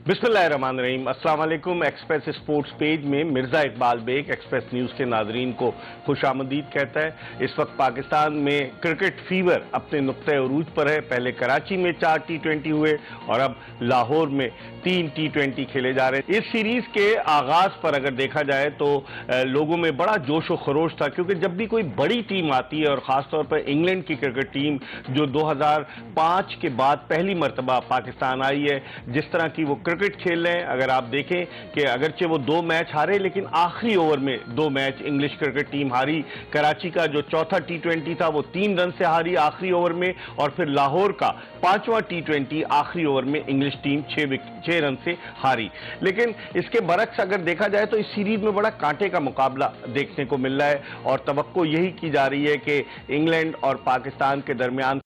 बिस्मिल्लाहिर्रहमानिर्रहीम। अस्सलाम वालेकुम। एक्सप्रेस स्पोर्ट्स पेज में मिर्ज़ा इकबाल बेग एक्सप्रेस न्यूज़ के नाजरीन को खुशामदीद कहता है। इस वक्त पाकिस्तान में क्रिकेट फीवर अपने नुक्ते उरूज पर है। पहले कराची में 4 T20 हुए और अब लाहौर में 3 T20 खेले जा रहे हैं। इस सीरीज के आगाज पर अगर देखा जाए तो लोगों में बड़ा जोश व खरोश था, क्योंकि जब भी कोई बड़ी टीम आती है और ख़ासतौर पर इंग्लैंड की क्रिकेट टीम जो 2005 के बाद पहली मरतबा पाकिस्तान आई है, जिस तरह की वो क्रिकेट खेल रहे हैं, अगर आप देखें कि अगरचे वो 2 मैच हारे लेकिन आखिरी ओवर में 2 मैच इंग्लिश क्रिकेट टीम हारी। कराची का जो चौथा T20 था वो 3 रन से हारी आखिरी ओवर में, और फिर लाहौर का 5वां T20 आखिरी ओवर में इंग्लिश टीम 6 रन से हारी। लेकिन इसके बरक्स अगर देखा जाए तो इस सीरीज में बड़ा कांटे का मुकाबला देखने को मिल रहा है और तवक्को यही की जा रही है कि इंग्लैंड और पाकिस्तान के दरमियान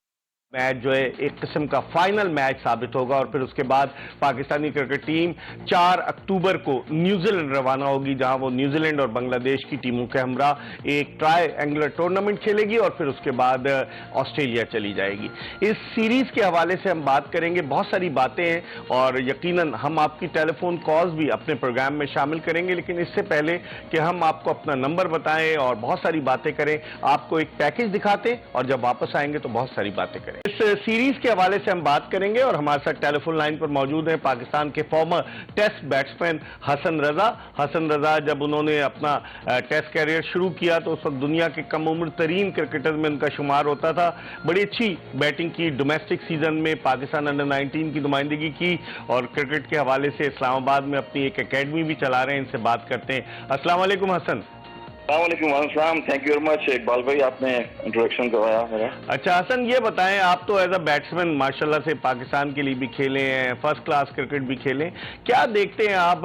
मैच जो है एक किस्म का फाइनल मैच साबित होगा। और फिर उसके बाद पाकिस्तानी क्रिकेट टीम 4 अक्टूबर को न्यूजीलैंड रवाना होगी, जहां वो न्यूजीलैंड और बांग्लादेश की टीमों के हमरा एक ट्राई एंगुलर टूर्नामेंट खेलेगी और फिर उसके बाद ऑस्ट्रेलिया चली जाएगी। इस सीरीज के हवाले से हम बात करेंगे, बहुत सारी बातें हैं और यकीनन हम आपकी टेलीफोन कॉल्स भी अपने प्रोग्राम में शामिल करेंगे। लेकिन इससे पहले कि हम आपको अपना नंबर बताएं और बहुत सारी बातें करें, आपको एक पैकेज दिखाते हैं और जब वापस आएंगे तो बहुत सारी बातें करें। इस सीरीज के हवाले से हम बात करेंगे और हमारे साथ टेलीफोन लाइन पर मौजूद हैं पाकिस्तान के farmer test batsman Hasan Raza. Hasan Raza जब उन्होंने अपना टेस्ट कैरियर शुरू किया तो उस वक्त दुनिया के कम उम्र तरीन क्रिकेटर में उनका शुमार होता था। बड़ी अच्छी बैटिंग की, डोमेस्टिक सीजन में पाकिस्तान अंडर 19 की नुमाइंदगी की और क्रिकेट के हवाले से इस्लामाबाद में अपनी एक एकेडमी भी चला रहे हैं। इनसे बात करते हैं। अस्सलाम वालेकुम हसन। वालेकुम, thank you very much Iqbal भाई, आपने इंट्रोडक्शन करवाया मेरा। अच्छा हसन, ये बताएं, आप तो एज अ बैट्समैन माशाल्लाह से पाकिस्तान के लिए भी खेले हैं, फर्स्ट क्लास क्रिकेट भी खेले, क्या देखते हैं आप,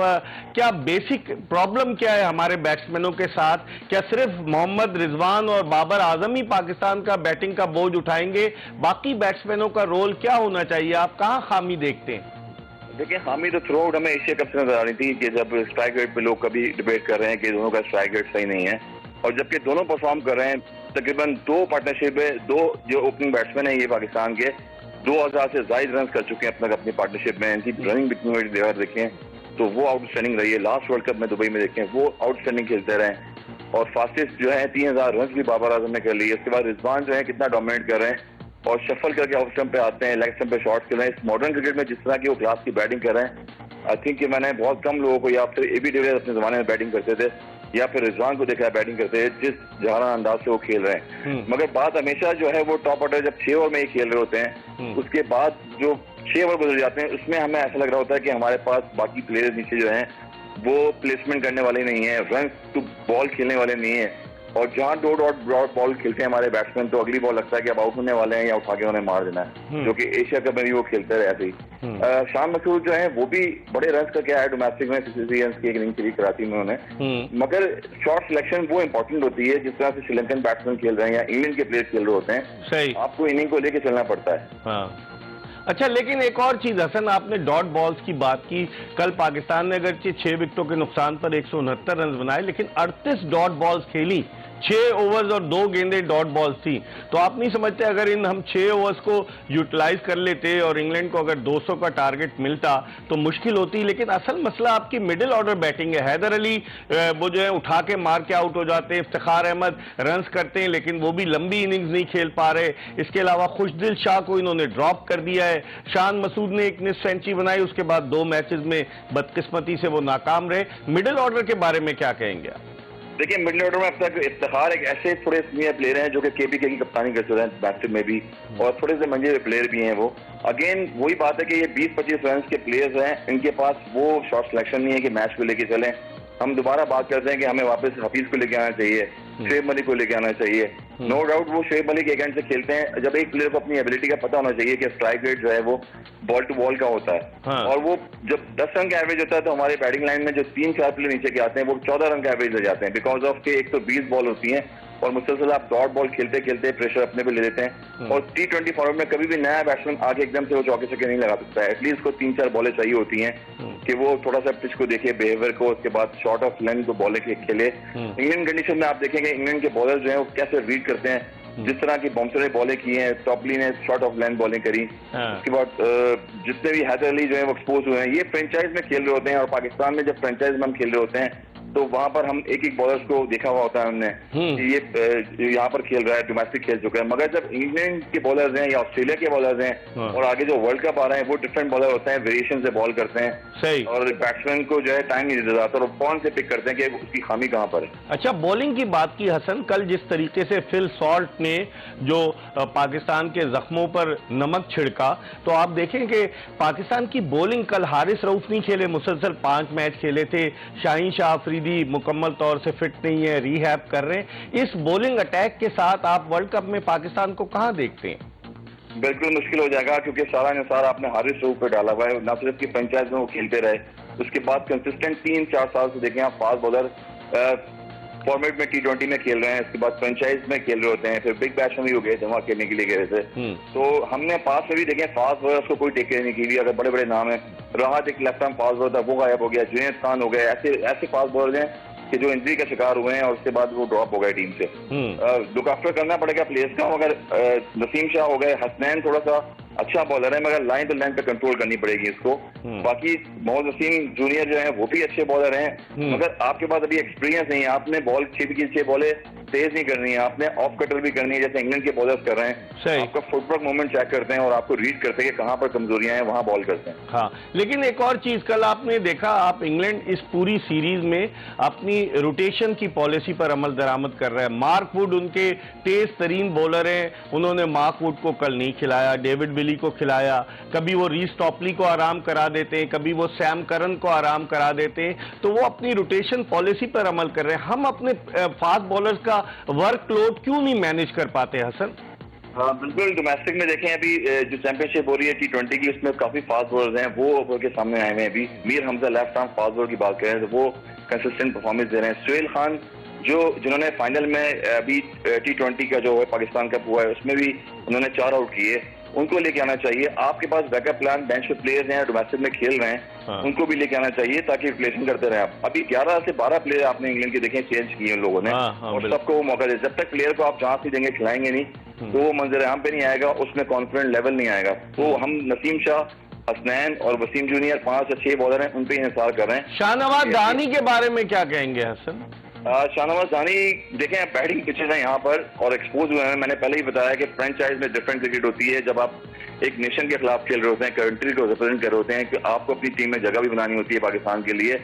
क्या बेसिक प्रॉब्लम क्या है हमारे बैट्समैनों के साथ? क्या सिर्फ मोहम्मद रिजवान और बाबर आजम ही पाकिस्तान का बैटिंग का बोझ उठाएंगे? बाकी बैट्समैनों का रोल क्या होना चाहिए? आप कहाँ खामी देखते हैं? देखिए, हामी तो थ्रू आउट हमें एशिया कप से नजर आ रही थी कि जब स्ट्राइक रेट पे लोग कभी डिबेट कर रहे हैं कि दोनों का स्ट्राइक रेट सही नहीं है, और जबकि दोनों परफॉर्म कर रहे हैं। तकरीबन 2 पार्टनरशिप में 2 जो ओपनिंग बैट्समैन है ये पाकिस्तान के 2000 से ज्यादा रन कर चुके हैं अपना अपनी पार्टनरशिप में। इनकी रनिंग बिकनी देखें तो वो आउटस्टैंडिंग रही है। लास्ट वर्ल्ड कप में दुबई में देखें वो आउटस्टैंडिंग खेलते रहे और फास्टेस्ट जो है 3000 रन भी बाबर आजम ने कर ली है। उसके बाद रिजवान जो है कितना डोमिनेट कर रहे हैं और शफल करके ऑफ स्टंप पे आते हैं, लेग स्टंप पे शॉट्स खेल रहे हैं। इस मॉडर्न क्रिकेट में जिस तरह की वो क्लास की बैटिंग कर रहे हैं, आई थिंक कि मैंने बहुत कम लोगों को, या फिर एबी डिविलियर्स अपने जमाने में बैटिंग करते थे या फिर रिजवान को देखा है बैटिंग करते थे जिस जहाना अंदाज से वो खेल रहे हैं। मगर बात हमेशा जो है वो टॉप ऑर्डर जब 6 ओवर में ही खेल रहे होते हैं, उसके बाद जो 6 ओवर गुजर जाते हैं उसमें हमें ऐसा लग रहा होता है कि हमारे पास बाकी प्लेयर्स नीचे जो हैं वो प्लेसमेंट करने वाले नहीं है, रन टू बॉल खेलने वाले नहीं है। और जहाँ डॉट बॉल खेलते हैं हमारे बैट्समैन तो अगली बॉल लगता है कि अब आउट होने वाले हैं या उठा के उन्हें मार देना है, जो कि एशिया कप में भी वो खेलते रहे ऐसे ही। शान मसूद जो है वो भी बड़े रन का क्या है, डोमेस्टिक में 63 रन की एक इनिंग खेली कराची में उन्होंने। मगर शॉट सिलेक्शन वो इंपॉर्टेंट होती है, जिस तरह से श्रीलंकन बैट्समैन खेल रहे हैं या इंग्लैंड के प्लेयर खेल रहे होते हैं, सही आपको इनिंग को लेकर चलना पड़ता है। अच्छा, लेकिन एक और चीज हसन, आपने डॉट बॉल्स की बात की। कल पाकिस्तान ने अगरचे 6 विकेटों के नुकसान पर 169 रन बनाए, लेकिन 38 डॉट बॉल्स खेली, 6 ओवर्स और 2 गेंदें डॉट बॉल्स थी। तो आप नहीं समझते अगर हम 6 ओवर्स को यूटिलाइज कर लेते और इंग्लैंड को अगर 200 का टारगेट मिलता तो मुश्किल होती? लेकिन असल मसला आपकी मिडिल ऑर्डर बैटिंग है। हैदर अली वो जो है उठा के मार के आउट हो जाते हैं, इफ्तिखार अहमद रन्स करते हैं लेकिन वो भी लंबी इनिंग्स नहीं खेल पा रहे। इसके अलावा खुशदिल शाह को इन्होंने ड्रॉप कर दिया है। शान मसूद ने एक निस्फ सेंचुरी बनाई, उसके बाद 2 मैचेस में बदकिस्मती से वो नाकाम रहे। मिडिल ऑर्डर के बारे में क्या कहेंगे आप? देखिए, मिडिल ऑर्डर में अब तक इफ्तिखार एक ऐसे थोड़े सीनियर प्लेयर हैं जो कि केबीके की कप्तानी कर चुके हैं बैटिंग में भी, और थोड़े से मंजे हुए प्लेयर भी हैं। वो अगेन वही बात है कि ये 20-25 रन के प्लेयर्स हैं, इनके पास वो शॉट सिलेक्शन नहीं है कि मैच को लेके चलें। हम दोबारा बात करते हैं कि हमें वापस हफीज को लेके आना चाहिए, शुएब मलिक को लेके आना चाहिए। नो डाउट वो शुएब मलिक एक एंड से खेलते हैं। जब एक प्लेयर को अपनी एबिलिटी का पता होना चाहिए कि स्ट्राइक रेट जो है वो बॉल टू बॉल का होता है, और वो जब 10 रन का एवरेज होता है तो हमारे बैटिंग लाइन में जो 3-4 प्लेयर नीचे के आते हैं वो 14 रन का एवरेज ले जाते हैं, बिकॉज ऑफ के 120 बॉल होती हैं और मुसलसल आप डॉट बॉल खेलते खेलते प्रेशर अपने पे ले लेते हैं। और T20 फॉर्मेट में कभी भी नया बैट्समैन आके एकदम से वो चौके छक्के नहीं लगा सकता है। एटलीस्ट को 3-4 बॉलें चाहिए होती हैं कि वो थोड़ा सा पिच को देखे, बिहेवियर को, उसके बाद शॉर्ट ऑफ लेंथ को बॉलें खेले। इंग्लैंड कंडीशन में आप देखेंगे इंग्लैंड के बॉलर जो है वो कैसे रीड करते हैं जिस तरह की बॉम्सरे बॉलें की हैं, टॉपली ने शॉर्ट ऑफ लेंथ बॉलिंग करी, उसके बाद जितने भी हैदर अली जो है वो एक्सपोज हुए हैं, ये फ्रेंचाइज में खेल रहे होते हैं। और पाकिस्तान में जब फ्रेंचाइज में हम खेल रहे होते हैं तो वहां पर हम एक एक बॉलर्स को देखा हुआ होता है हमने कि ये यहाँ पर खेल रहा है, डोमेस्टिक खेल चुका है। मगर जब इंग्लैंड के बॉलर्स हैं या ऑस्ट्रेलिया के बॉलर्स हैं और आगे जो वर्ल्ड कप आ रहे हैं, वो डिफरेंट बॉलर होते हैं, वेरिएशन से बॉल करते हैं। सही। और बैट्समैन को जो है टाइम नहीं दिया जाता और कौन से पिक करते हैं कि उसकी खामी कहाँ पर है। अच्छा, बॉलिंग की बात की हसन, कल जिस तरीके से फिल सॉल्ट ने जो पाकिस्तान के जख्मों पर नमक छिड़का, तो आप देखें कि पाकिस्तान की बॉलिंग कल हारिस रऊफ नहीं खेले, मुसलसल 5 मैच खेले थे। शाहीन शाह अफरीदी मुकम्मल तौर से फिट नहीं है, रीहैब कर रहे हैं। इस बॉलिंग अटैक के साथ आप वर्ल्ड कप में पाकिस्तान को कहां देखते हैं? बिल्कुल मुश्किल हो जाएगा, क्योंकि सारा निसार आपने हारिस रऊफ पे डाला हुआ है। ना सिर्फ की पंचायत में वो खेलते रहे, उसके बाद कंसिस्टेंट 3-4 साल से देखें आप फास्ट बॉलर फॉर्मेट में T20 में खेल रहे हैं, उसके बाद फ्रेंचाइज में खेल रहे होते हैं, फिर बिग बैश में भी हो गए जमा खेलने के लिए गए थे। तो हमने पास में भी देखे फास्ट बॉलर्स को कोई टेक नहीं की हुई। अगर बड़े बड़े नाम है, राहत एक लेफ्ट आर्म फास्ट बॉलर था, वो गायब हो गया। जुनैद खान हो गए, ऐसे फास्ट बॉलर हैं कि जो इंजरी का शिकार हुए हैं और उसके बाद वो ड्रॉप हो गए टीम से। लुक आफ्टर करना पड़ेगा प्लेयर्स का। मगर नसीम शाह हो गए, हसनैन थोड़ा सा अच्छा बॉलर है, मगर लाइन टू लाइन पे कंट्रोल करनी पड़ेगी इसको। बाकी मोहम्मद वसीम जूनियर जो है वो भी अच्छे बॉलर हैं, मगर आपके पास अभी एक्सपीरियंस नहीं है। आपने बॉल 6 बॉलें तेज नहीं करनी है, आपने ऑफ कटर भी करनी है, जैसे इंग्लैंड के बॉलर्स कर रहे हैं। आपका फुटवर्क मूवमेंट चेक करते हैं और आपको रीड करते हैं कि कहां पर कमजोरियां हैं, वहां बॉल करते हैं। हाँ, लेकिन एक और चीज कल आपने देखा, आप इंग्लैंड इस पूरी सीरीज में अपनी रोटेशन की पॉलिसी पर अमल दरामद कर रहा है। मार्क वुड उनके तेज तरीन बॉलर हैं, उन्होंने मार्क वुड को कल नहीं खिलाया, डेविड विली को खिलाया। कभी वो रीस टॉपली को आराम करा देते हैं, कभी वो सैम करन को आराम करा देते हैं। तो वो अपनी रोटेशन पॉलिसी पर अमल कर रहे हैं। हम अपने फास्ट बॉलर्स का वर्कलोड क्यों नहीं मैनेज कर पाते हसन? हाँ बिल्कुल, डोमेस्टिक में देखें अभी जो चैंपियनशिप हो रही है T20 की, उसमें काफी फास्ट बॉलर्स हैं, वो उभर के सामने आए हुए हैं। अभी Mir Hamza left arm fast bowler की बात करें तो वो कंसिस्टेंट परफॉर्मेंस दे रहे हैं। सुहेल खान जिन्होंने फाइनल में अभी T20 का जो है पाकिस्तान कप हुआ है, उसमें भी उन्होंने 4 आउट किए, उनको लेके आना चाहिए। आपके पास बैकअप प्लान, बेंच पे प्लेयर्स हैं, डोमेस्टिक में खेल रहे हैं, उनको भी लेके आना चाहिए ताकि रिप्लेसमेंट करते रहे आप। अभी 11 से 12 प्लेयर आपने इंग्लैंड के देखें चेंज किए उन लोगों ने, और सबको वो मौका दे। जब तक प्लेयर को आप चांस नहीं देंगे, खिलाएंगे नहीं, तो वो मंजर आम पे नहीं आएगा, उसमें कॉन्फिडेंट लेवल नहीं आएगा। तो हम नसीम शाह, हसनैन और वसीम जूनियर 5 या 6 बॉलर हैं, उन पे इंतजार कर रहे हैं। शाहनवाज दानी के बारे में क्या कहेंगे हसन? शाहनवाज दानी देखें, बैटिंग पिचेस हैं यहाँ पर और एक्सपोज हुए हैं। मैंने पहले ही बताया कि फ्रेंचाइज में डिफरेंट क्रिकेट होती है। जब आप एक नेशन के खिलाफ खेल रहे होते हैं, कंट्री को रिप्रेजेंट कर रहे होते हैं, कि आपको अपनी टीम में जगह भी बनानी होती है पाकिस्तान के लिए,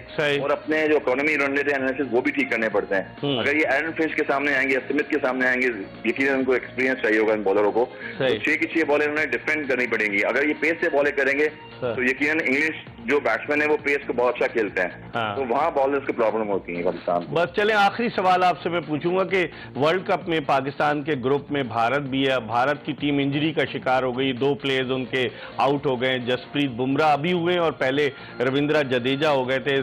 और अपने जो इकोनॉमी रन लेते हैं एनालिसिस वो भी ठीक करने पड़ते हैं। अगर ये एरन फिंच के सामने आएंगे, स्मिथ के सामने आएंगे, यकीनन उनको एक्सपीरियंस चाहिए होगा इन बॉलरों को। तो 6 की 6 बॉलें उन्हें डिफेंड करनी पड़ेंगी। अगर ये पेस से बॉलें करेंगे तो यकीनन इंग्लिश जो बैट्समैन है वो पेस को बहुत अच्छा खेलते हैं। तो वहां बॉलर्स की प्रॉब्लम होती है पाकिस्तान। बस चले, आखिरी सवाल आपसे मैं पूछूंगा कि वर्ल्ड कप में पाकिस्तान के ग्रुप में भारत भी है। भारत की टीम इंजरी का शिकार हो गई, 2 प्लेयर्स उनके आउट हो गए। जसप्रीत बुमराह अभी हुए और पहले रविंद्र जडेजा हो गए थे।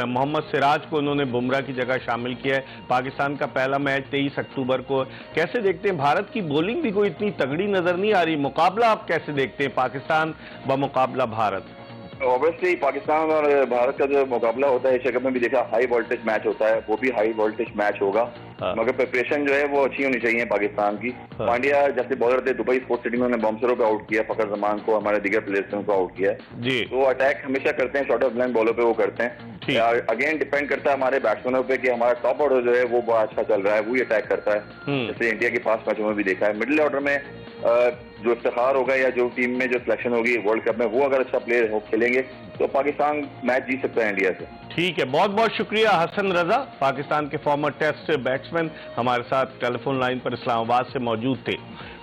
मोहम्मद सिराज को उन्होंने बुमराह की जगह शामिल किया है। पाकिस्तान का पहला मैच 23 अक्टूबर को। कैसे देखते हैं? भारत की बॉलिंग भी कोई इतनी तगड़ी नजर नहीं आ रही। मुकाबला आप कैसे देखते हैं पाकिस्तान बमुकाबला भारत? ऑब्वियसली पाकिस्तान और भारत का जो मुकाबला होता है एशिया कप में भी देखा, हाई वोल्टेज मैच होता है, वो भी हाई वोल्टेज मैच होगा। मगर प्रिपरेशन जो है वो अच्छी होनी चाहिए पाकिस्तान की। पांड्या जैसे बॉलर थे, दुबई स्पोर्ट्स सिटी में उन्होंने बॉम्सरों को आउट किया, फकर जमान को, हमारे दीगर प्लेयर्स को आउट किया जी। तो अटैक हमेशा करते हैं, शॉर्ट ऑफ लाइन बॉलर पे वो करते हैं। अगेन डिपेंड करता है हमारे बैट्समैनों पे कि हमारा टॉप ऑर्डर जो है वो बहुत अच्छा चल रहा है, वही अटैक करता है। जैसे इंडिया के पास मैचों में भी देखा है। मिडिल ऑर्डर में जो इफ्तिखार होगा या जो टीम में जो सिलेक्शन होगी वर्ल्ड कप में, वो अगर अच्छा प्लेयर हो खेलेंगे तो पाकिस्तान मैच जीत सकता है इंडिया से। ठीक है, बहुत बहुत शुक्रिया। हसन रजा, पाकिस्तान के फॉर्मर टेस्ट बैट्समैन, हमारे साथ टेलीफोन लाइन पर इस्लामाबाद से मौजूद थे।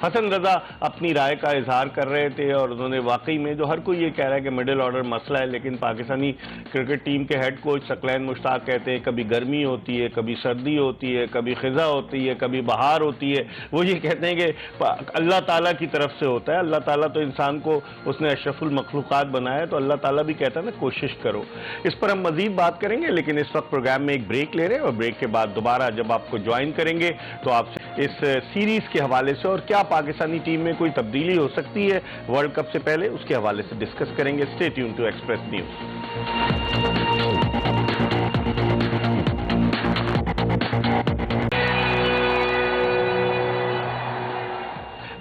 हसन रजा अपनी राय का इजहार कर रहे थे और उन्होंने वाकई में, जो हर कोई ये कह रहा है कि मिडिल ऑर्डर मसला है, लेकिन पाकिस्तानी क्रिकेट टीम के हेड कोच सकलैन मुश्ताक कहते हैं कभी गर्मी होती है, कभी सर्दी होती है, कभी खिजा होती है, कभी बहार होती है। वो ये कहते हैं कि अल्लाह ताला की तरफ से होता है। अल्लाह ताला तो इंसान को उसने अशरफुल मखलूकात बनाया, तो अल्लाह ताला भी कहता है ना कोशिश करो। इस पर हम मजीद बात करेंगे, लेकिन इस वक्त प्रोग्राम में एक ब्रेक ले रहे हैं और ब्रेक के बाद दोबारा जब आपको ज्वाइन करेंगे तो आपसे इस सीरीज के हवाले से और क्या पाकिस्तानी टीम में कोई तब्दीली हो सकती है वर्ल्ड कप से पहले, उसके हवाले से डिस्कस करेंगे। Stay tune to Express News.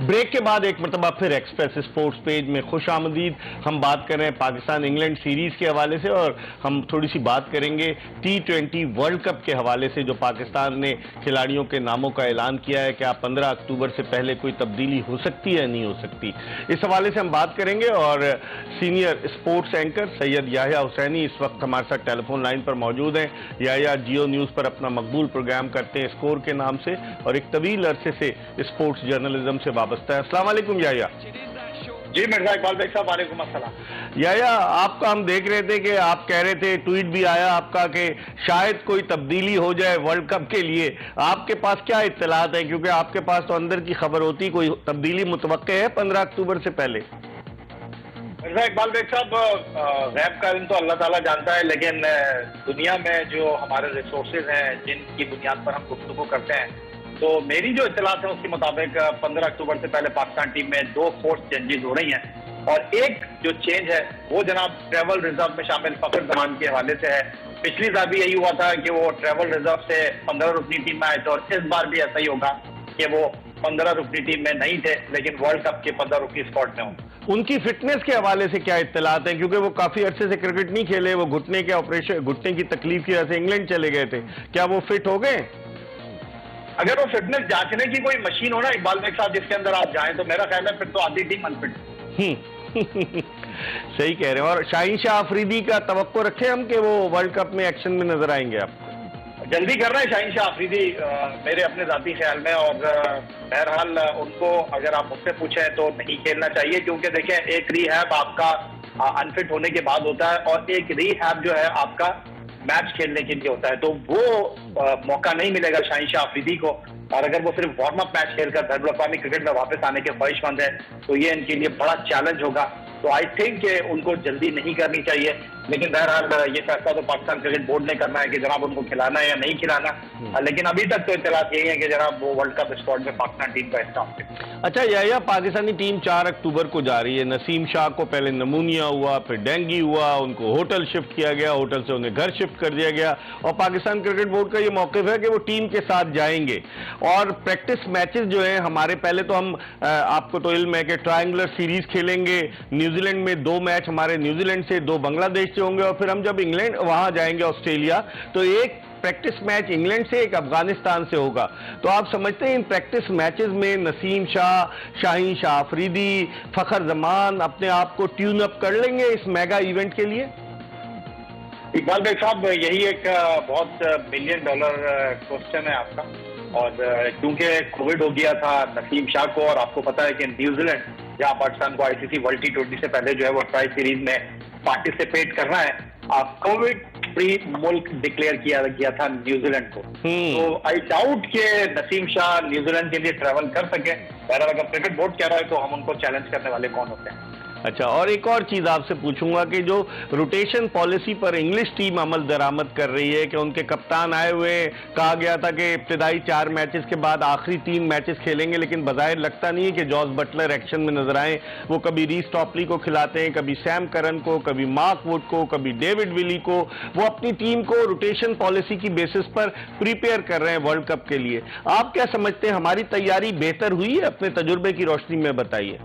Break के बाद एक मरतबा फिर एक्सप्रेस स्पोर्ट्स पेज में खुश आमदीद। हम बात कर रहे हैं पाकिस्तान इंग्लैंड सीरीज के हवाले से और हम थोड़ी सी बात करेंगे T20 वर्ल्ड कप के हवाले से, जो पाकिस्तान ने खिलाड़ियों के नामों का ऐलान किया है। क्या 15 अक्टूबर से पहले कोई तब्दीली हो सकती है, नहीं हो सकती, इस हवाले से हम बात करेंगे। और senior sports anchor Syed Yahya Hussaini इस वक्त हमारे साथ टेलीफोन लाइन पर मौजूद हैं। याह्या जियो न्यूज़ पर अपना मकबूल प्रोग्राम करते हैं स्कोर के नाम से और एक तवील अरसे से स्पोर्ट्स जर्नलिज्म से वाबस्ता है। अस्सलाम वालेकुम याह्या। जी मिर्जा इकबाल भाई साहब, वालेकुम अस्सलाम। याह्या, आपका हम देख रहे थे कि आप कह रहे थे, ट्वीट भी आया आपका कि शायद कोई तब्दीली हो जाए वर्ल्ड कप के लिए। आपके पास क्या इत्तलात है, क्योंकि आपके पास तो अंदर की खबर होती, कोई तब्दीली मुतवक्के है 15 अक्टूबर से पहले? मिर्जा इकबाल भाई साहब, गैब का इल्म तो अल्लाह ताला जानता है, लेकिन दुनिया में जो हमारे रिसोर्सेज हैं जिनकी बुनियाद पर हम गुफ्तगू करते हैं, तो मेरी जो इत्तलात है उसके मुताबिक 15 अक्टूबर से पहले पाकिस्तान टीम में 2 फोर्स चेंजेस हो रही हैं और एक जो चेंज है वो जनाब ट्रैवल रिजर्व में शामिल फखर जमान के हवाले से है। पिछली बार भी यही हुआ था कि वो ट्रैवल रिजर्व से 15 रुकनी टीम में आए थे और इस बार भी ऐसा ही होगा कि वो 15 रुकनी टीम में नहीं थे लेकिन वर्ल्ड कप के 15 रुकनी स्क्वाड में होंगे। उनकी फिटनेस के हवाले से क्या इत्तलात हैं, क्योंकि वो काफी अरसे से क्रिकेट नहीं खेले, वो घुटने के ऑपरेशन, घुटने की तकलीफ की वजह से इंग्लैंड चले गए थे, क्या वो फिट हो गए? अगर वो फिटनेस जांचने की कोई मशीन हो ना इकबाल भाई साहब जिसके अंदर आप जाएं, तो मेरा ख्याल है फिर तो आधी टीम अनफिट। सही कह रहे हैं। और शाहीन शाह अफरीदी का तवक्को रखें हम कि वो वर्ल्ड कप में एक्शन में नजर आएंगे आपको? जल्दी कर रहे हैं शाहीन शाह अफरीदी मेरे अपने जाती ख्याल में, और बहरहाल उनको अगर आप मुझसे पूछें तो नहीं खेलना चाहिए, क्योंकि देखें एक रीहैब आपका अनफिट होने के बाद होता है और एक रीहैब जो है आपका मैच खेलने के लिए होता है, तो वो मौका नहीं मिलेगा शाहीन शाह अफरीदी को। और अगर वो सिर्फ वार्म अप मैच खेलकर बैनुल-अक़वामी क्रिकेट में वापस आने के ख्वाहिशमंद है तो ये इनके लिए बड़ा चैलेंज होगा। तो आई थिंक कि उनको जल्दी नहीं करनी चाहिए, लेकिन बहरहाल ये फैसला तो पाकिस्तान क्रिकेट बोर्ड ने करना है कि जनाब उनको खिलाना है या नहीं खिलाना। लेकिन अभी तक तो इत्तलात यही है कि जनाब वो वर्ल्ड कप स्क्वाड में पाकिस्तान टीम का हिस्सा होंगे। अच्छा याह्या, पाकिस्तानी टीम 4 अक्टूबर को जा रही है। नसीम शाह को पहले नमूनिया हुआ, फिर डेंगू हुआ, उनको होटल शिफ्ट किया गया, होटल से उन्हें घर शिफ्ट कर दिया गया और पाकिस्तान क्रिकेट बोर्ड का ये मौक़िफ़ है कि वो टीम के साथ जाएंगे। और प्रैक्टिस मैचेस जो हैं हमारे, पहले तो हम आपको तो इल्म है कि ट्रायंगुलर सीरीज खेलेंगे, न्यूजीलैंड में 2 मैच हमारे न्यूजीलैंड से, 2 बांग्लादेश से होंगे और फिर हम जब इंग्लैंड वहां जाएंगे ऑस्ट्रेलिया, तो एक प्रैक्टिस मैच इंग्लैंड से, एक अफगानिस्तान से होगा। तो आप समझते हैं इन प्रैक्टिस मैचेस में नसीम शाह, शाहीन शाह अफरीदी, फखर जमान अपने आप को ट्यून अप कर लेंगे इस मेगा इवेंट के लिए? इकबाल भाई साहब, यही एक बहुत $1 बिलियन क्वेश्चन है आपका, और क्योंकि कोविड हो गया था नसीम शाह को, और आपको पता है कि न्यूजीलैंड जहाँ पाकिस्तान को ICC वर्ल्ड T20 से पहले जो है वो ट्राई सीरीज में पार्टिसिपेट करना है, कोविड फ्री मुल्क डिक्लेयर किया गया था न्यूजीलैंड को। तो आई डाउट कि नसीम शाह न्यूजीलैंड के लिए ट्रैवल कर सके। बहरहाल अगर क्रिकेट बोर्ड कह रहा है तो हम उनको चैलेंज करने वाले कौन होते हैं। अच्छा, और एक और चीज आपसे पूछूंगा कि जो रोटेशन पॉलिसी पर इंग्लिश टीम अमल दरामद कर रही है कि उनके कप्तान आए हुए, कहा गया था कि इब्तिदाई 4 मैचेस के बाद आखिरी 3 मैचेस खेलेंगे, लेकिन बज़ाहिर लगता नहीं है कि जॉस बटलर एक्शन में नजर आए। वो कभी रीस टॉपली को खिलाते हैं, कभी सैम करन को, कभी मार्क वुड को, कभी डेविड विली को। वो अपनी टीम को रोटेशन पॉलिसी की बेसिस पर प्रिपेयर कर रहे हैं वर्ल्ड कप के लिए। आप क्या समझते हैं, हमारी तैयारी बेहतर हुई है? अपने तजुर्बे की रोशनी में बताइए।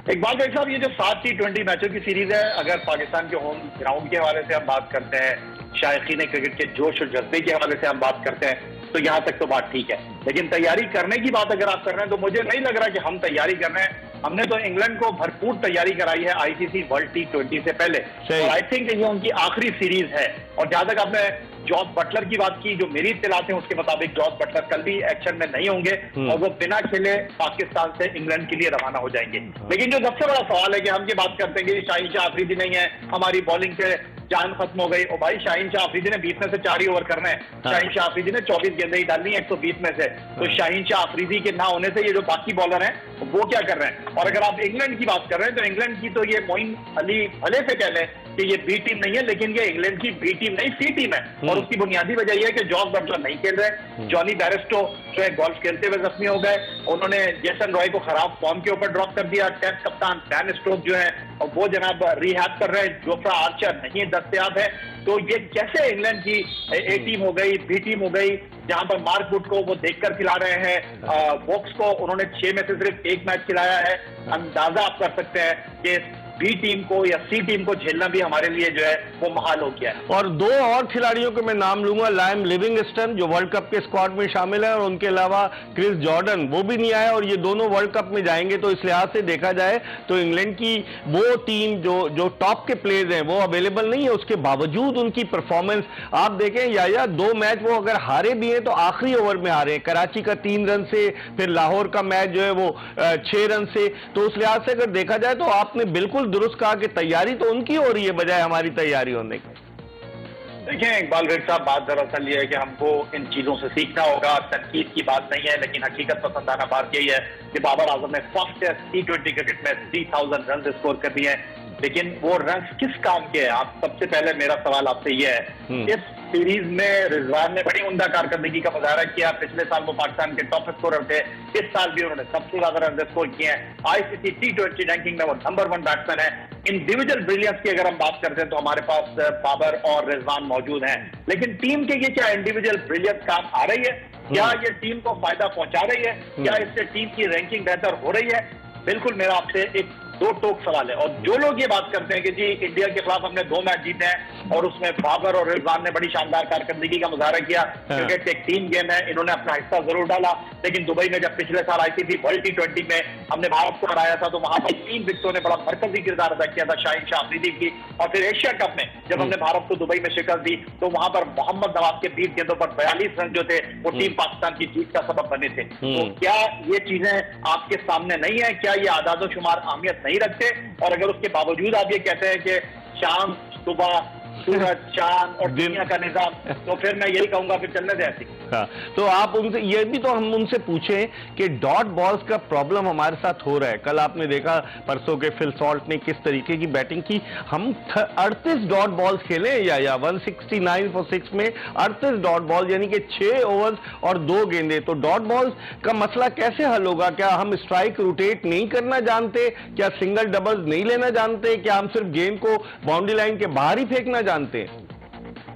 इकबाल भाई साहब, ये जो 7 T20 मैचों की सीरीज है, अगर पाकिस्तान के होम ग्राउंड के हवाले से हम बात करते हैं, शायकीन क्रिकेट के जोश और जज्बे के हवाले से हम बात करते हैं, तो यहाँ तक तो बात ठीक है। लेकिन तैयारी करने की बात अगर आप कर रहे हैं तो मुझे नहीं लग रहा कि हम तैयारी कर रहे हैं। हमने तो इंग्लैंड को भरपूर तैयारी कराई है ICC वर्ल्ड T20 से पहले, और आई थिंक ये उनकी आखिरी सीरीज है। और जहां तक आपने जॉस बटलर की बात की, जो मेरी इत्तलात है उसके मुताबिक जॉस बटलर कल भी एक्शन में नहीं होंगे और वो बिना खेले पाकिस्तान से इंग्लैंड के लिए रवाना हो जाएंगे। लेकिन जो सबसे बड़ा सवाल है कि हम ये बात करते हैं कि शाहीन शाह अफरीदी नहीं है, हमारी बॉलिंग से जान खत्म हो गई। और भाई शाहीन शाह अफरीदी ने 20 में से 4 ही ओवर करने हैं। शाहीन शाह अफरीदी ने 24 गेंदें ही डालनी है 120 में से। तो शाहीन शाह अफरीदी के ना होने से ये जो बाकी बॉलर हैं वो क्या कर रहे हैं। और अगर आप इंग्लैंड की बात कर रहे हैं तो इंग्लैंड की तो ये मोइन अली भले से कह लें कि ये बी टीम नहीं है, लेकिन ये इंग्लैंड की बी टीम नहीं सी टीम है। और उसकी बुनियादी वजह यह है कि जॉस बटलर नहीं खेल रहे, जॉनी बैरिस्टो जो है गोल्फ खेलते हुए जख्मी हो गए, उन्होंने जेसन रॉय को खराब फॉर्म के ऊपर ड्रॉप कर दिया। टेस्ट कप्तान बैन स्टोक जो है वो जनाब रिहैब कर रहे हैं, जोफ्रा आर्चर नहीं दस्तयाब है। तो ये कैसे इंग्लैंड की ए टीम हो गई, बी टीम हो गई, जहां पर मार्क वुड को वो देखकर खिला रहे हैं, वोक्स को उन्होंने 6 में से सिर्फ 1 मैच खिलाया है। अंदाजा आप कर सकते हैं कि बी टीम को या सी टीम को झेलना भी हमारे लिए जो है वो महाल हो गया है। और 2 और खिलाड़ियों के मैं नाम लूंगा, लायम लिविंगस्टन जो वर्ल्ड कप के स्क्वाड में शामिल है, और उनके अलावा क्रिस जॉर्डन वो भी नहीं आया, और ये दोनों वर्ल्ड कप में जाएंगे। तो इस लिहाज से देखा जाए तो इंग्लैंड की वो टीम जो टॉप के प्लेयर्स हैं वो अवेलेबल नहीं है, उसके बावजूद उनकी परफॉर्मेंस आप देखें। या 2 मैच वो अगर हारे भी हैं तो आखिरी ओवर में हारे हैं, कराची का 3 रन से, फिर लाहौर का मैच जो है वो 6 रन से। तो उस लिहाज से अगर देखा जाए तो आपने बिल्कुल दुरुस्त कहा कि तैयारी तो उनकी हो रही है बजाय हमारी तैयारी होने की। देखिए इकबाल रेड साहब, बात दरअसल ये है कि हमको इन चीजों से सीखना होगा। तनकीद की बात नहीं है, लेकिन हकीकत पसंदाना बात यही है कि बाबर आजम ने फर्स्ट T20 क्रिकेट में 3000 रन स्कोर कर दिए हैं। लेकिन वो रन किस काम के हैं? आप सबसे पहले मेरा सवाल आपसे ये है, इस सीरीज में रिजवान ने बड़ी उम्दा कारकर्दगी का मुजाहरा किया। पिछले साल वो पाकिस्तान के टॉप स्कोरर थे, इस साल भी उन्होंने सबसे ज्यादा रन स्कोर किए हैं। ICC T20 रैंकिंग में वो नंबर 1 बैट्समैन है। इंडिविजुअल ब्रिलियंस की अगर हम बात करते हैं तो हमारे पास बाबर और रिजवान मौजूद हैं, लेकिन टीम के ये क्या इंडिविजुअल ब्रिलियंस काम आ रही है? क्या ये टीम को फायदा पहुंचा रही है? क्या इससे टीम की रैंकिंग बेहतर हो रही है? बिल्कुल मेरा आपसे एक 2 टोक सवाल है। और जो लोग ये बात करते हैं कि जी इंडिया के खिलाफ हमने 2 मैच जीते हैं और उसमें बाबर और रिजवान ने बड़ी शानदार कारकर्दगी का मुजाहरा किया, क्रिकेट एक टीम गेम है, इन्होंने अपना हिस्सा जरूर डाला। लेकिन दुबई में जब पिछले साल ICC वर्ल्ड T20 में हमने भारत को हराया था तो वहां पर 3 विकेटों ने बड़ा मरकजी किरदार अदा किया था शाहीन शाह अफरीदी की। और फिर एशिया कप में जब हमने भारत को दुबई में शिकस्त दी तो वहां पर मोहम्मद नवाज के 20 गेंदों पर 42 रन जो थे वो टीम पाकिस्तान की जीत का सबब बने थे। तो क्या ये चीजें आपके सामने नहीं है? क्या ये आदादोशुमार अहमियत नहीं रखते? और अगर उसके बावजूद आप ये कहते हैं कि शाम सुबह सूरज चांद और दुनिया का निजाम, तो फिर मैं यही कहूंगा फिर चलने दें ऐसी। हाँ, तो आप उनसे ये भी तो हम उनसे पूछें कि डॉट बॉल्स का प्रॉब्लम हमारे साथ हो रहा है। कल आपने देखा परसों के फिल सॉल्ट ने किस तरीके की बैटिंग की। हम 38 डॉट बॉल्स खेले या 169 फॉर 6 में 38 डॉट बॉल, यानी कि 6 ओवर्स और 2 गेंदे। तो डॉट बॉल्स का मसला कैसे हल होगा? क्या हम स्ट्राइक रोटेट नहीं करना जानते? क्या सिंगल डबल्स नहीं लेना जानते? क्या हम सिर्फ गेंद को बाउंड्री लाइन के बाहर ही फेंकना जानते हैं?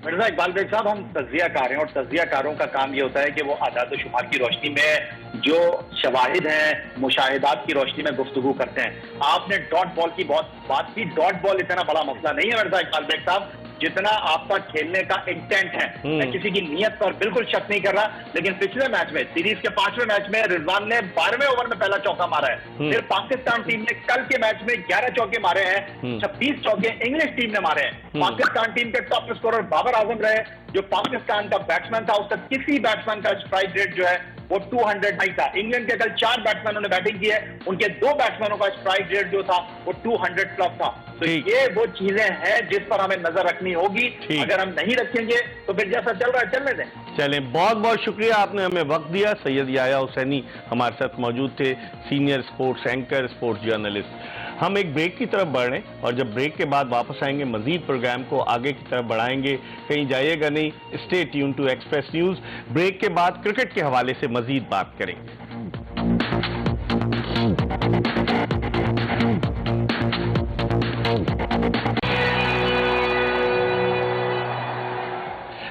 मिर्जा इकबाल बेग साहब, हम तज्जियाकार हैं और तज्जियाकारों का काम ये होता है कि वो आदाद शुमार की रोशनी में जो शवाहिद हैं, मुशाहिदात की रोशनी में गुफ्तगू करते हैं। आपने डॉट बॉल की बहुत बात की। डॉट बॉल इतना बड़ा मसला नहीं है मिर्जा इकबाल बेग साहब, जितना आपका खेलने का इंटेंट है। मैं किसी की नीयत पर बिल्कुल शक नहीं कर रहा, लेकिन पिछले मैच में, सीरीज के 5वें मैच में रिजवान ने 12वें ओवर में पहला चौका मारा है। फिर पाकिस्तान टीम ने कल के मैच में 11 चौके मारे हैं, 26 चौके इंग्लिश टीम ने मारे हैं। पाकिस्तान टीम के टॉप स्कोरर बाबर आजम रहे, जो पाकिस्तान का बैट्समैन था। उसका किसी बैट्समैन का स्ट्राइक रेट जो है वो 200 नहीं था। इंग्लैंड के कल 4 बैट्समैनों ने बैटिंग की है, उनके 2 बैट्समैनों का स्ट्राइक रेट जो था वो 200 प्लस था। तो ये वो चीजें हैं जिस पर हमें नजर रखनी होगी। अगर हम नहीं रखेंगे तो फिर जैसा चल रहा है चलने दें। चलें, बहुत बहुत शुक्रिया, आपने हमें वक्त दिया। सैयद याया हुसैनी हमारे साथ मौजूद थे, senior sports anchor, sports journalist. हम एक ब्रेक की तरफ बढ़ रहे हैं और जब ब्रेक के बाद वापस आएंगे मजीद प्रोग्राम को आगे की तरफ बढ़ाएंगे। कहीं जाइएगा नहीं, stay tune to Express News. Break के बाद क्रिकेट के हवाले से मजीद बात करेंगे।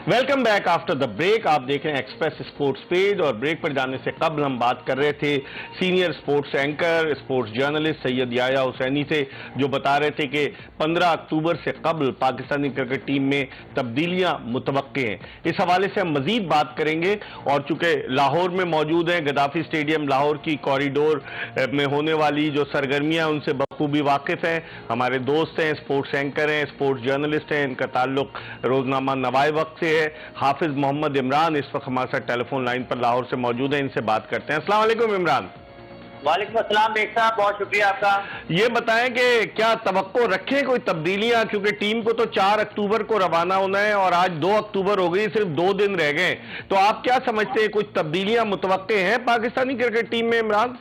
Welcome back after the break. आप देख रहे हैं एक्सप्रेस स्पोर्ट्स पेज और ब्रेक पर जाने से कबल हम बात कर रहे थे senior sports anchor, sports journalist Syed Yahya Husaini से, जो बता रहे थे कि 15 अक्टूबर से कबल पाकिस्तानी क्रिकेट टीम में तब्दीलियां मुतवक्के हैं। इस हवाले से हम मजीद बात करेंगे और चूंकि लाहौर में मौजूद हैं, गद्दाफी स्टेडियम लाहौर की कॉरिडोर में होने वाली जो सरगर्मियां उनसे बखूबी वाकिफ हैं। हमारे दोस्त हैं, स्पोर्ट्स एंकर हैं, स्पोर्ट्स जर्नलिस्ट हैं, इनका ताल्लुक रोजनामा नवाए वक्त से है। हाफिज मोहम्मद इमरान इस वक्त हमारे साथ टेलीफोन लाइन पर लाहौर से मौजूद है, इनसे बात करते हैं। अस्सलाम वालेकुम इमरान। वालेकुम अस्सलाम बेग साहब, बहुत शुक्रिया आपका। ये बताएं कि क्या तवक्को रखें कोई तब्दीलियां, क्योंकि टीम को तो 4 अक्टूबर को रवाना होना है और आज 2 अक्टूबर हो गई, सिर्फ 2 दिन रह गए। तो आप क्या समझते हैं, कुछ तब्दीलियां मुतवक्के हैं पाकिस्तानी क्रिकेट टीम में इमरान?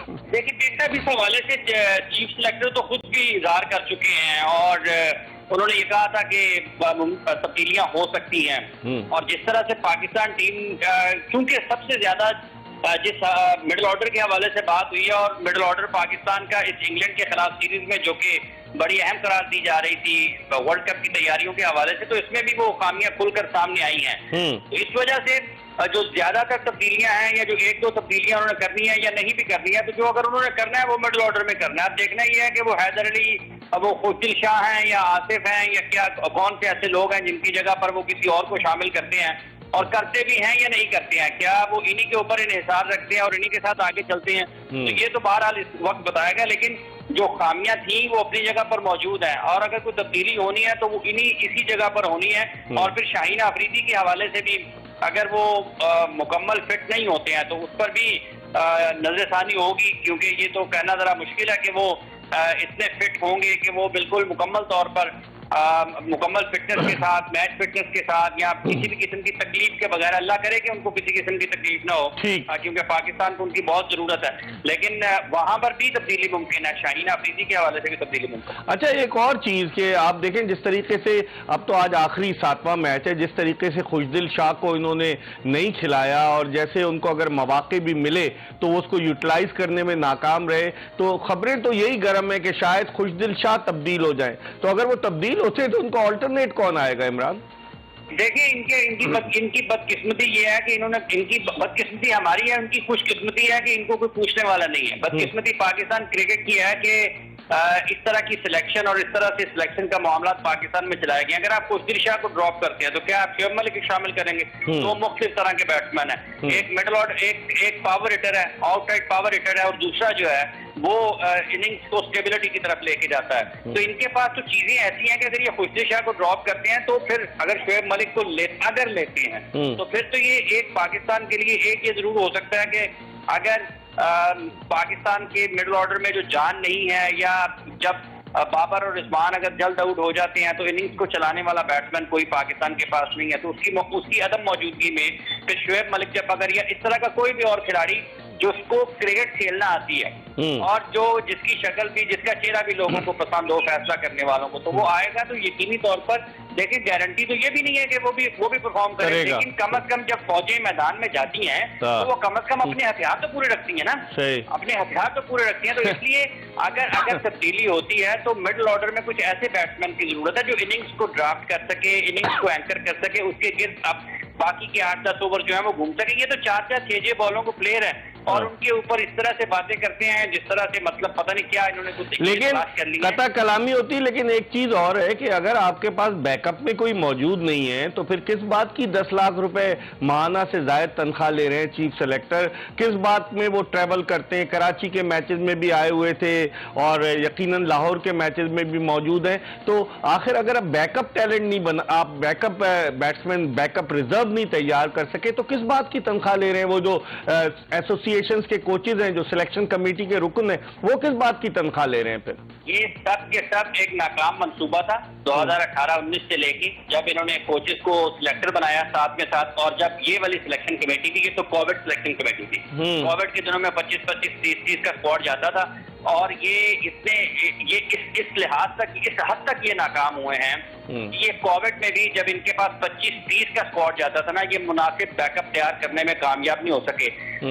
देखिए बेग साहब, इस हवाले से चीफ सेलेक्टर तो खुद भी इजहार कर चुके हैं और उन्होंने ये कहा था कि तब्दीलियां हो सकती हैं। और जिस तरह से पाकिस्तान टीम, क्योंकि सबसे ज्यादा जिस मिडिल ऑर्डर के हवाले से बात हुई है और मिडिल ऑर्डर पाकिस्तान का इस इंग्लैंड के खिलाफ सीरीज में जो कि बड़ी अहम करार दी जा रही थी वर्ल्ड कप की तैयारियों के हवाले से, तो इसमें भी वो खामियां खुलकर सामने आई हैं। तो इस वजह से जो ज्यादातर तब्दीलियां हैं या जो एक दो तब्दीलियां उन्होंने करनी है या नहीं भी करनी है, तो जो अगर उन्होंने करना है वो मिडिल ऑर्डर में करना है। अब देखना ये है कि वो हैदर अली, वो खुशदिल शाह हैं या आसिफ हैं या क्या, कौन से ऐसे लोग हैं जिनकी जगह पर वो किसी और को शामिल करते हैं और करते भी हैं या नहीं करते हैं, क्या वो इन्हीं के ऊपर इन्हिसार रखते हैं और इन्हीं के साथ आगे चलते हैं। तो ये तो बहरहाल इस वक्त बताएगा, लेकिन जो खामियां थी वो अपनी जगह पर मौजूद हैं और अगर कोई तब्दीली होनी है तो वो इसी जगह पर होनी है। और फिर शाहीन अफरीदी के हवाले से भी अगर वो मुकम्मल फिट नहीं होते हैं तो उस पर भी नजरसानी होगी, क्योंकि ये तो कहना जरा मुश्किल है कि वो इतने फिट होंगे कि वो बिल्कुल मुकम्मल तौर पर मुकम्मल फिटनेस के साथ, मैच फिटनेस के साथ या किसी भी किस्म की तकलीफ के बगैर, अल्लाह करे कि उनको किसी किस्म की तकलीफ ना हो, क्योंकि पाकिस्तान को उनकी बहुत जरूरत है। लेकिन वहां पर भी तब्दीली मुमकिन है, शाहीन अफरीदी के हवाले से भी तब्दीली मुमकिन है। अच्छा, एक और चीज के आप देखें, जिस तरीके से अब तो आज आखिरी 7वां मैच है, जिस तरीके से खुशदिल शाह को इन्होंने नहीं खिलाया और जैसे उनको अगर मौके भी मिले तो वो उसको यूटिलाइज करने में नाकाम रहे, तो खबरें तो यही गर्म है कि शायद खुशदिल शाह तब्दील हो जाए। तो अगर वो तब्दील होते तो उनको ऑल्टरनेट कौन आएगा इमरान? देखिए, इनकी बदकिस्मती ये है कि इनकी बदकिस्मती हमारी है, उनकी खुशकिस्मती है कि इनको कोई पूछने वाला नहीं है। बदकिस्मती पाकिस्तान क्रिकेट की है कि इस तरह की सिलेक्शन और इस तरह से सिलेक्शन का मामला पाकिस्तान में चलाए गए। अगर आप खुशदिल शाह को ड्रॉप करते हैं तो क्या आप शोएब मलिक शामिल करेंगे? दो मुख्तलिफ तरह के बैट्समैन है, एक मिडल ऑर्डर, एक पावर हिटर है, आउटसाइड पावर हिटर है, और दूसरा जो है वो इनिंग्स को स्टेबिलिटी की तरफ लेके जाता है। तो इनके पास तो चीजें ऐसी हैं कि अगर ये खुशदिल शाह को ड्रॉप करते हैं तो फिर अगर शोएब मलिक को अगर लेते हैं तो फिर तो ये एक पाकिस्तान के लिए एक ये जरूर हो सकता है कि अगर पाकिस्तान के मिडिल ऑर्डर में जो जान नहीं है या जब बाबर और रिजवान अगर जल्द आउट हो जाते हैं तो इनिंग्स को चलाने वाला बैट्समैन कोई पाकिस्तान के पास नहीं है, तो उसकी अदम मौजूदगी में फिर शोएब मलिक जब अगर या इस तरह का कोई भी और खिलाड़ी जिसको क्रिकेट खेलना आती है और जो जिसकी शक्ल भी, जिसका चेहरा भी लोगों को पसंद हो, फैसला करने वालों को, तो वो आएगा तो यकीनी तौर पर देखिए, गारंटी तो ये भी नहीं है कि वो भी परफॉर्म करे, लेकिन कम अज कम जब फौजें मैदान में जाती हैं तो वो कम अज कम अपने हथियार तो पूरे रखती हैं ना, अपने हथियार तो पूरे रखती हैं। तो इसलिए अगर तब्दीली होती है तो मिडिल ऑर्डर में कुछ ऐसे बैट्समैन की जरूरत है जो इनिंग्स को ड्राफ्ट कर सके, इनिंग्स को एंकर कर सके, उसके गिर्द अब बाकी के 8-10 ओवर जो है वो घूम सके। ये तो 4-4 6-6 बॉलों को प्लेयर है और उनके ऊपर इस तरह से बातें करते हैं जिस तरह से, मतलब पता नहीं क्या इन्होंने कुछ बात कर ली है। कता कलामी होती है। लेकिन एक चीज और है कि अगर आपके पास बैकअप में कोई मौजूद नहीं है तो फिर किस बात की 10 लाख रुपए माहाना से जायद तनख्वाह ले रहे हैं चीफ सेलेक्टर, किस बात में वो ट्रैवल करते हैं? कराची के मैचेस में भी आए हुए थे और यकीनन लाहौर के मैचेस में भी मौजूद हैं। तो आखिर अगर आप बैकअप टैलेंट नहीं बना, आप बैकअप बैट्समैन, बैकअप रिजर्व नहीं तैयार कर सके तो किस बात की तनख्वाह ले रहे हैं? वो जो एसोसिएशंस के कोचेज हैं, जो सिलेक्शन कमेटी के रुकन हैं, वो किस बात की तनख्वाह ले रहे हैं? फिर ये सब के सब एक नाकाम मंसूबा था 2018-19 से लेके, जब इन्होंने कोचेस को सिलेक्टर बनाया साथ में साथ, और जब ये वाली सिलेक्शन कमेटी थी, ये तो कोविड सिलेक्शन कमेटी थी, कोविड के दिनों में 25-25, 30-30 का स्क्वाड जाता था और ये इस लिहाज तक, इस हद तक ये नाकाम हुए हैं। ये कोविड में भी जब इनके पास 25-30 का स्क्वाड जाता था ना, ये मुनासिब बैकअप तैयार करने में कामयाब नहीं हो सके।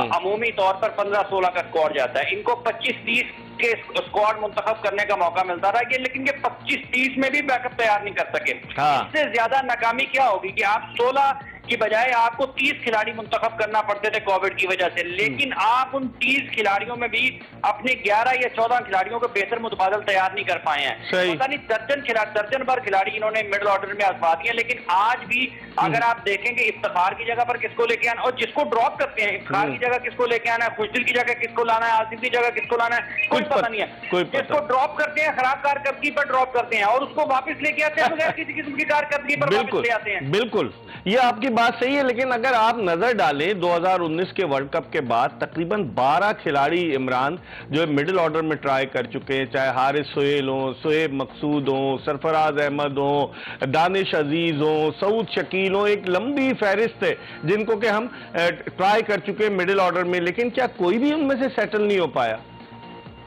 अमूमी तौर पर 15-16 का स्क्वाड जाता है, इनको 25-30 के स्क्वाड मुंतखब करने का मौका मिलता था, लेकिन ये 25-30 में भी बैकअप तैयार नहीं कर सके। इससे ज्यादा नाकामी क्या होगी कि आप 16 की बजाय आपको 30 खिलाड़ी मुंतखब करना पड़ते थे कोविड की वजह से, लेकिन आप उन 30 खिलाड़ियों में भी अपने 11 या 14 खिलाड़ियों को बेहतर मुतबादल तैयार नहीं कर पाए हैं। पता नहीं दर्जन भर खिलाड़ी इन्होंने मिडिल ऑर्डर में आजमा दिए, लेकिन आज भी अगर आप देखेंगे इफ्तिखार की जगह पर किसको लेके आना, और जिसको ड्रॉप करते हैं इफ्तिखार की जगह किसको लेके आना है, खुशदिल की जगह किसको लाना है, आसिफ की जगह किसको लाना है, कोई पता नहीं है। जिसको ड्रॉप करते हैं खराब कारकर्दगी पर ड्रॉप करते हैं और उसको वापस लेके आते हैं बगैर किसी किस्म की कारकर्दगी पर वापस ले आते हैं। बिल्कुल, ये आपकी बात सही है। लेकिन अगर आप नजर डालें 2019 के वर्ल्ड कप के बाद तकरीबन 12 खिलाड़ी इमरान जो मिडिल ऑर्डर में ट्राई कर चुके हैं, चाहे हारिस सोहेल हो, शोएब मकसूद हो, सरफराज अहमद हो, दानिश अजीज हो, सऊद शकील हो, एक लंबी फहरिस्त है जिनको कि हम ट्राई कर चुके हैं मिडिल ऑर्डर में, लेकिन क्या कोई भी उनमें से सेटल नहीं हो पाया?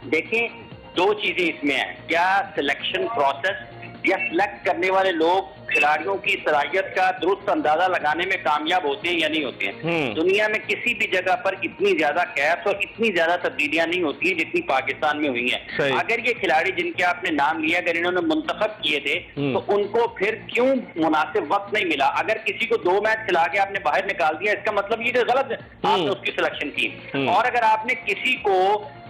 देखिए, दो चीजें इसमें हैं, क्या सिलेक्शन प्रोसेस या सिलेक्ट करने वाले लोग खिलाड़ियों की सलाहियत का दुरुस्त अंदाजा लगाने में कामयाब होते हैं या नहीं होते हैं। दुनिया में किसी भी जगह पर इतनी ज्यादा कैप्स और इतनी ज्यादा तब्दीलियां नहीं होती हैं जितनी पाकिस्तान में हुई हैं। अगर ये खिलाड़ी जिनके आपने नाम लिया, अगर इन्होंने मुंतखब किए थे तो उनको फिर क्यों मुनासिब वक्त नहीं मिला? अगर किसी को 2 मैच खिला के आपने बाहर निकाल दिया, इसका मतलब ये गलत आपने उसकी सिलेक्शन की। और अगर आपने किसी को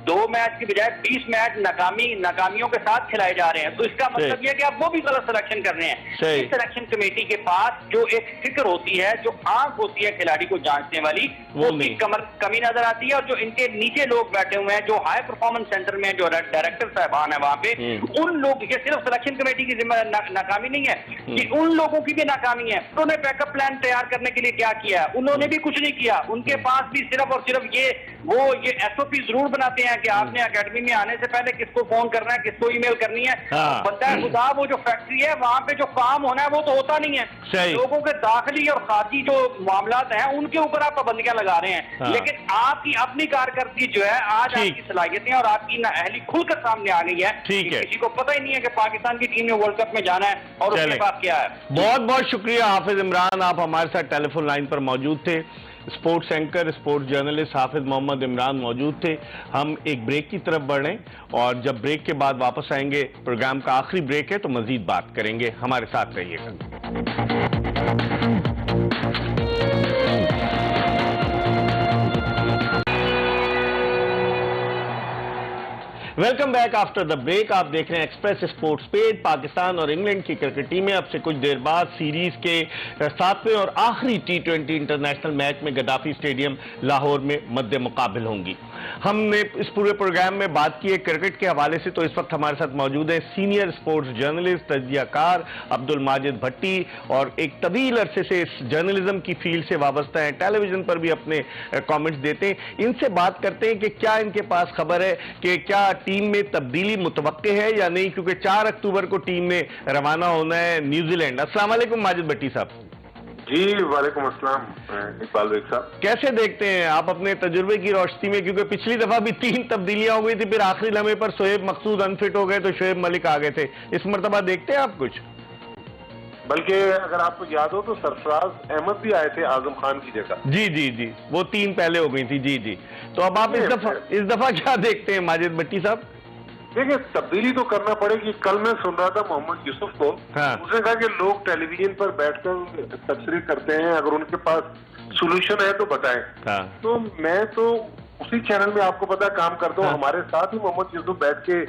2 मैच की बजाय 20 मैच नाकामियों के साथ खिलाए जा रहे हैं, तो इसका मतलब यह है कि आप वो भी गलत सिलेक्शन कर रहे हैं। इस सिलेक्शन कमेटी के पास जो एक फिक्र होती है, जो आंख होती है खिलाड़ी को जांचने वाली, वो भी कमी नजर आती है। और जो इनके नीचे लोग बैठे हुए हैं, जो हाई परफॉर्मेंस सेंटर में जो डायरेक्टर साहबान है वहां पे, उन लोग, ये सिर्फ सिलेक्शन कमेटी की नाकामी नहीं है, कि उन लोगों की भी नाकामी है। उन्होंने बैकअप प्लान तैयार करने के लिए क्या किया? उन्होंने भी कुछ नहीं किया। उनके पास भी सिर्फ और सिर्फ ये SOP जरूर बनाते हैं कि आपने एकेडमी में आने से पहले किसको फोन करना है, किसको ईमेल करनी है। पता है खुदा, वो जो फैक्ट्री है वहां पे जो काम होना है वो तो होता नहीं है। लोगों के दाखिली और खारजी जो मामलात हैं उनके ऊपर आप पाबंदियां लगा रहे हैं। लेकिन आपकी अपनी कारकर्दगी जो है, आज आपकी सलाहियतें और आपकी नाअहली खुलकर सामने आ गई है। किसी को पता ही नहीं है कि पाकिस्तान की टीम ने वर्ल्ड कप में जाना है और उसके पास क्या है। बहुत बहुत शुक्रिया हाफिज इमरान, आप हमारे साथ टेलीफोन लाइन पर मौजूद थे। स्पोर्ट्स एंकर, स्पोर्ट्स जर्नलिस्ट हाफिज मोहम्मद इमरान मौजूद थे। हम एक ब्रेक की तरफ बढ़ें और जब ब्रेक के बाद वापस आएंगे, प्रोग्राम का आखिरी ब्रेक है, तो मजीद बात करेंगे। हमारे साथ रहिएगा। Welcome back after the break. आप देख रहे हैं एक्सप्रेस स्पोर्ट्स पेज। पाकिस्तान और इंग्लैंड की क्रिकेट टीमें अब से कुछ देर बाद सीरीज के 7वें और आखिरी T20 इंटरनेशनल मैच में गद्दाफी स्टेडियम लाहौर में मद्दे मुकाबिल होंगी। हमने इस पूरे प्रोग्राम में बात की है क्रिकेट के हवाले से, तो इस वक्त हमारे साथ मौजूद है सीनियर स्पोर्ट्स जर्नलिस्ट, तजज़ियाकार अब्दुल माजिद भट्टी, और एक तवील अरसे से इस जर्नलिज्म की फील्ड से वाबस्ता है, टेलीविजन पर भी अपने कमेंट्स देते हैं। इनसे बात करते हैं कि क्या इनके पास खबर है कि क्या टीम में तब्दीली मुतवक्के है या नहीं, क्योंकि 4 अक्टूबर को टीम ने रवाना होना है न्यूजीलैंड। अस्सलाम वालेकुम माजिद भट्टी साहब। जी वालेकुम अस्सलाम इकबाल बेग साहब। कैसे देखते हैं आप अपने तजुर्बे की रोशनी में, क्योंकि पिछली दफा भी 3 तब्दीलियां हो गई थी, फिर आखिरी लम्हे पर शोएब मकसूद अनफिट हो गए तो शोएब मलिक आ गए थे। इस मरतबा देखते हैं आप कुछ? बल्कि अगर आपको याद हो तो सरफराज अहमद भी आए थे आजम खान की जगह। जी, वो 3 पहले हो गई थी। जी। तो अब आप इस दफा क्या देखते हैं माजिद भट्टी साहब? देखिए, तब्दीली तो करना पड़ेगी। कल मैं सुन रहा था मोहम्मद यूसुफ को, उसने कहा कि लोग टेलीविजन पर बैठकर तबसरे करते हैं, अगर उनके पास सोल्यूशन है तो बताएं। तो मैं तो उसी चैनल में, आपको पता है, काम करता हूँ। हमारे साथ ही मोहम्मद यूसुफ बैठ के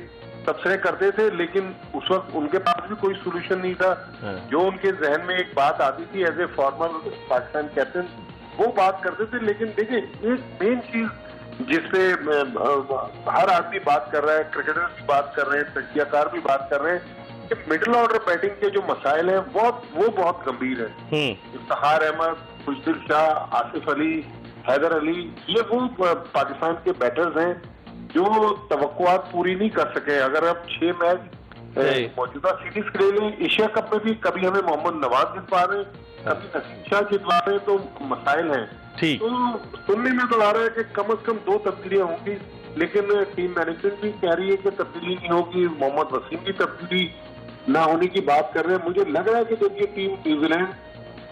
तबसरे करते थे, लेकिन उस वक्त उनके पास भी कोई सोल्यूशन नहीं था। जो उनके जहन में एक बात आती थी as a former Pakistan captain, वो बात करते थे। लेकिन देखिए, एक मेन चीज जिसपे हर आदमी बात कर रहा है, क्रिकेटर्स भी बात कर रहे हैं, तजज़ियाकार भी बात कर रहे हैं, कि मिडिल ऑर्डर बैटिंग के जो मसाइल हैं वो बहुत गंभीर है। इफ्तिखार अहमद, खुशदिल शाह, आसिफ अली, हैदर अली, ये वो पाकिस्तान के बैटर्स हैं जो तवक्कुआत पूरी नहीं कर सके। अगर अब 6 मैच मौजूदा सीरीज के ले लें, एशिया कप में भी कभी हमें मोहम्मद नवाज जितवा रहे हैं, कभी नसीम शाह जितवा रहे हैं, तो मसाइल हैं। तो सुनने में तो आ रहा है कि कम से कम 2 तब्दीलियां होंगी, लेकिन टीम मैनेजमेंट भी कह रही है कि तब्दीली नहीं होगी। मोहम्मद वसीम की तब्दीली ना होने की बात कर रहे हैं। मुझे लग रहा है कि जब ये टीम न्यूजीलैंड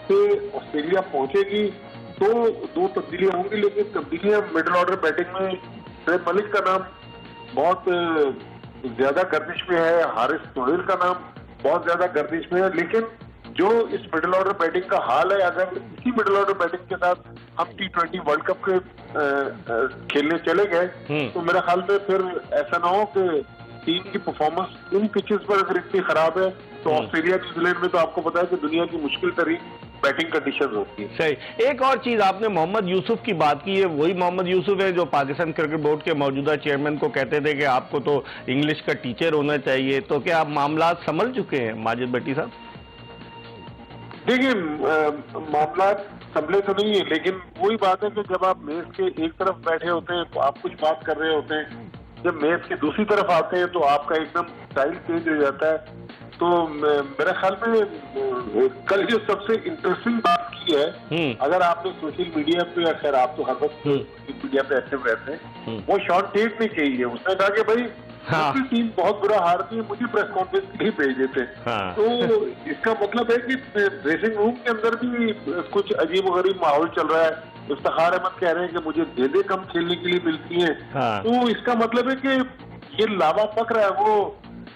से ऑस्ट्रेलिया पहुंचेगी तो 2 तब्दीलियां होंगी, लेकिन तब्दीलियां मिडिल ऑर्डर बैटिंग में शोएब मलिक का नाम बहुत ज्यादा गर्दिश में है, हारिस तोहिल का नाम बहुत ज्यादा गर्दिश में है। लेकिन जो इस मिडिल ऑर्डर बैटिंग का हाल है, अगर इसी मिडिल ऑर्डर बैटिंग के साथ हम T20 वर्ल्ड कप के खेलने चले गए, तो मेरे ख्याल में फिर ऐसा ना हो कि टीम की परफॉर्मेंस इन पिचेस पर अगर इतनी खराब है, तो ऑस्ट्रेलिया न्यूजीलैंड में तो आपको पता है कि दुनिया की मुश्किल तरीन बैटिंग कंडीशन होती है। सही। एक और चीज, आपने मोहम्मद यूसुफ की बात की है, वही मोहम्मद यूसुफ है जो पाकिस्तान क्रिकेट बोर्ड के मौजूदा चेयरमैन को कहते थे कि आपको तो इंग्लिश का टीचर होना चाहिए। तो क्या आप मामला समझ चुके हैं माजिद भट्टी साहब? देखिए, मामला संभले तो नहीं है, लेकिन वही बात है कि जब आप मेज के एक तरफ बैठे होते हैं तो आप कुछ बात कर रहे होते हैं, जब मेज के दूसरी तरफ आते हैं तो आपका एकदम स्टाइल चेंज हो जाता है। तो मेरे ख्याल में कल जो सबसे इंटरेस्टिंग बात की है, अगर आपने सोशल मीडिया पे, खैर आप तो हर वक्त सोशल मीडिया पे एक्टिव रहते हैं, वो शॉर्ट टेक ने कही है। उसने कहा कि भाई दूसरी टीम बहुत बुरा हारती है, मुझे प्रेस कॉन्फ्रेंस के लिए भेज देते हैं। तो इसका मतलब है कि ड्रेसिंग रूम के अंदर भी कुछ अजीब गरीब माहौल चल रहा है। इफ्तिखार अहमद कह रहे हैं कि मुझे गेंदें कम खेलने के लिए मिलती हैं। तो इसका मतलब है कि ये लावा पक रहा है। वो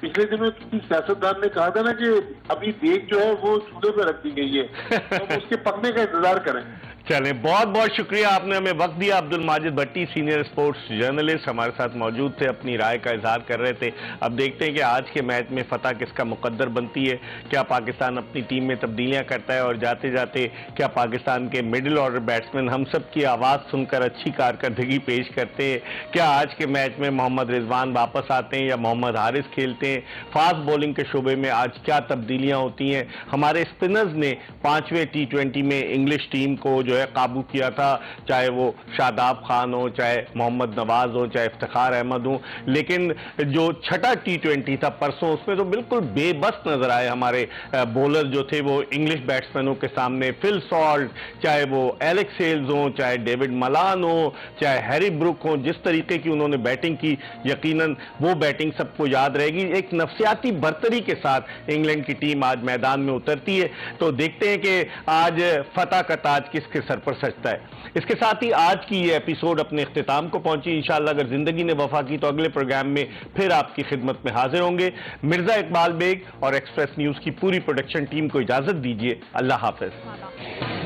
पिछले दिनों किसी सियासतदान ने कहा था ना कि अभी देख जो है वो चूल्हे पे रख दी गई है, तो उसके पकने का इंतजार करें। चलें, बहुत बहुत शुक्रिया, आपने हमें वक्त दिया। अब्दुल माजिद भट्टी, सीनियर स्पोर्ट्स जर्नलिस्ट, हमारे साथ मौजूद थे, अपनी राय का इजहार कर रहे थे। अब देखते हैं कि आज के मैच में फतह किसका मुकद्दर बनती है। क्या पाकिस्तान अपनी टीम में तब्दीलियां करता है और जाते जाते क्या पाकिस्तान के मिडिल ऑर्डर बैट्समैन हम सब की आवाज़ सुनकर अच्छी कारकर्दगी पेश करते हैं। क्या आज के मैच में मोहम्मद रिजवान वापस आते हैं या मोहम्मद हारिस खेलते हैं। फास्ट बॉलिंग के शोबे में आज क्या तब्दीलियां होती हैं। हमारे स्पिनर्स ने 5वें T20 में इंग्लिश टीम को जो काबू किया था, चाहे वो शादाब खान हो, चाहे मोहम्मद नवाज हो, चाहे इफ्तिखार अहमद हो। लेकिन जो छठा T20 था परसों, उसमें तो बिल्कुल बेबस नजर आए हमारे बॉलर जो थे वो इंग्लिश बैट्समैनों के सामने। फिल सॉल्ट, चाहे वो एलेक्स हेल्स हो, चाहे डेविड मलान हो, चाहे हैरी ब्रुक हो, जिस तरीके की उन्होंने बैटिंग की, यकीनन वो बैटिंग सबको याद रहेगी। एक नफसियाती बर्तरी के साथ इंग्लैंड की टीम आज मैदान में उतरती है। तो देखते हैं कि आज फतह का ताज किसके सर पर सजता है। इसके साथ ही आज की ये एपिसोड अपने इख्तिताम को पहुंची। इंशाअल्लाह अगर जिंदगी ने वफा की तो अगले प्रोग्राम में फिर आपकी खिदमत में हाजिर होंगे। मिर्जा इकबाल बेग और एक्सप्रेस न्यूज की पूरी प्रोडक्शन टीम को इजाजत दीजिए। अल्लाह हाफिज।